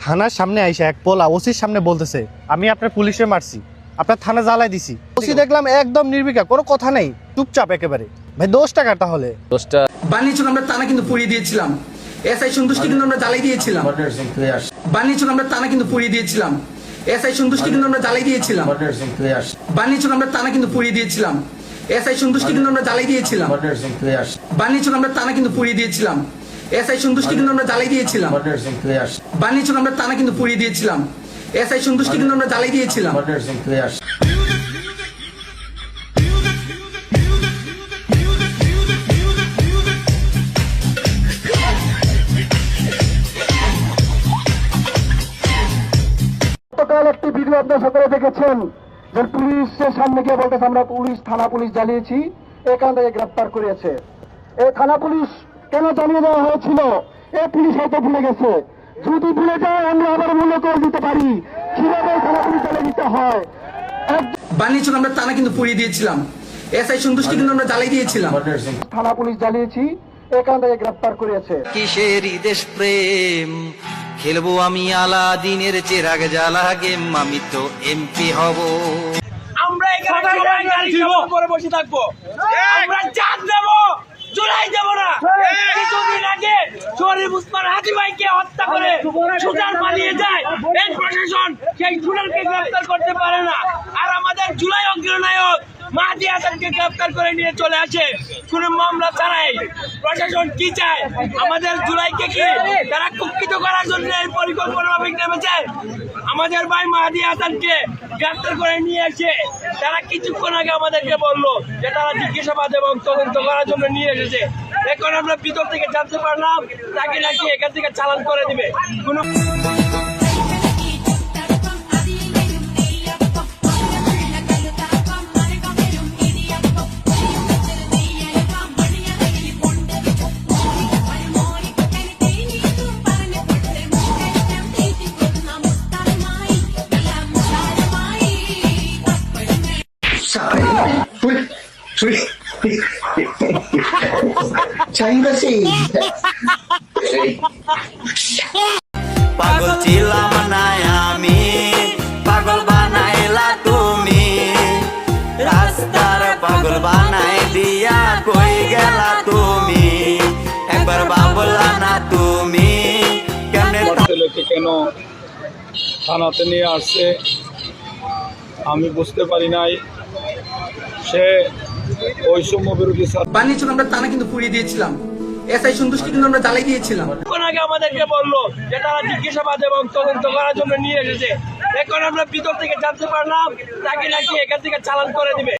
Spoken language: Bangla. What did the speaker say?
থানার সামনে আইসা এক পোলা ওসির সামনে বলতেছে আমি আপনার পুলিশে মারছি, আপনার থানা জ্বালাই দিছি। ওসি দেখলাম একদম নির্বিকার, কোনো কথা নেই, চুপচাপ একেবারে। ভাই 10 টাকা তাহলে 10 টাকা বানিয়েছিল, আমরা থানা কিন্তু পুড়িয়ে দিয়েছিলাম। এসআই সন্তুষ্টি কিন্তু আমরা জ্বালাই দিয়েছিলাম। বানিয়েছিল, আমরা থানা কিন্তু পুড়িয়ে দিয়েছিলাম। এসআই সন্তুষ্টি কিন্তু আমরা জ্বালাই দিয়েছিলাম। বানিয়েছিল, আমরা থানা কিন্তু পুড়িয়ে দিয়েছিলাম। এসআই সন্তুষ্টি কিন্তু আমরা জ্বালাই দিয়েছিলাম। বানিয়েছিল, আমরা থানা কিন্তু পুড়িয়ে দিয়েছিলাম। এসআই সন্তুষ্টি কিন্তু আমরা জ্বালাই দিয়েছিলাম। বানিয়েছিল, আমরা থানা কিন্তু পুড়িয়ে দিয়েছিলাম। এসআই সন্তুষ্টি কিন্তু আমরা জ্বালাই দিয়েছিলাম। গতকাল একটি ভিডিও আপনারা সকলে দেখেছেন যে পুলিশের সামনে গিয়ে বলতেছে আমরা থানা পুলিশ জ্বালিয়েছি, এখান থেকে গ্রেপ্তার করেছে। এই থানা পুলিশ কেন জ্বালিয়ে দেওয়া হয়েছিল এই পুলিশ হয়তো ভুলে গেছে। যদি ভুলে যায় আমরা আবার মনে করে দিতে পারি কিভাবে থানা পুলিশ জ্বালিয়ে দিতে হয়। বানিয়েছিল, আমরা থানা কিন্তু পুড়িয়ে দিয়েছিলাম। এসআই সন্তুষ্টি কিন্তু আমরা জ্বালাই দিয়েছিলাম। থানা পুলিশ জ্বালিয়েছি, এখান থেকে গ্রেপ্তার করেছে। কিসেরই দেশ প্রেম খেলবো আমি আলাদিনের চেরাগ জ্বালা গেম, আমি তো এমপি হব। আমরা এখানে সবাই গাড়ি চাপা করে বসে থাকবো, আমরা চাঁদ দেবো, জুলাই দেবো না। কিছুদিন আগে শরীফ উসমান হাজি ভাইকে হত্যা করে শুটার পালিয়ে যায়, এই প্রশাসন সেই শুটারকে গ্রেফতার করতে পারে না। আর আমাদের জুলাই অগ্রনায়ক মাহাদি হাসানকে গ্রেফতার করে নিয়ে চলে আসে কোনো মামলা ছাড়াই। প্রশাসন কি চায়? আমাদের জুলাইকে কি তারা কুক্ষিত করার জন্য এই পরিকল্পনা ভাবে নেমেছে? আমাদের ভাই মাহাদি হাসানকে গ্রেফতার করে নিয়ে এসে তারা কিছুক্ষণ আগে আমাদেরকে বললো যে তারা জিজ্ঞাসাবাদ এবং তদন্ত করার জন্য নিয়ে এসেছে। এখন আমরা ভিতর থেকে জানতে পারলাম তাকে নাকি এখান থেকে চালান করে দিবে। কোনো পাগল ছিলাম না আমি, পাগল বানাইলা তুমি, রাস্তার পাগল বানাই দিয়া কই গেলা তুমি, একবার ভাবলা না তুমি কেমনে ছেলেকে কেন থানাতে নিয়ে আসছে আমি বুঝতে পারি নাই। সে বৈষম্য বিরোধী বানিয়েছিল, আমরা থানা কিন্তু পুড়িয়ে দিয়েছিলাম। এসআই সন্তুষ্টি কিন্তু আমরা জ্বালাই দিয়েছিলাম। কিছুক্ষণ আগে আমাদেরকে বললো যে তারা জিজ্ঞাসাবাদ এবং তদন্ত করার জন্য নিয়ে এসেছে। এখন আমরা ভিতর থেকে জানতে পারলাম তাকে নাকি এখান থেকে চালান করে দিবে।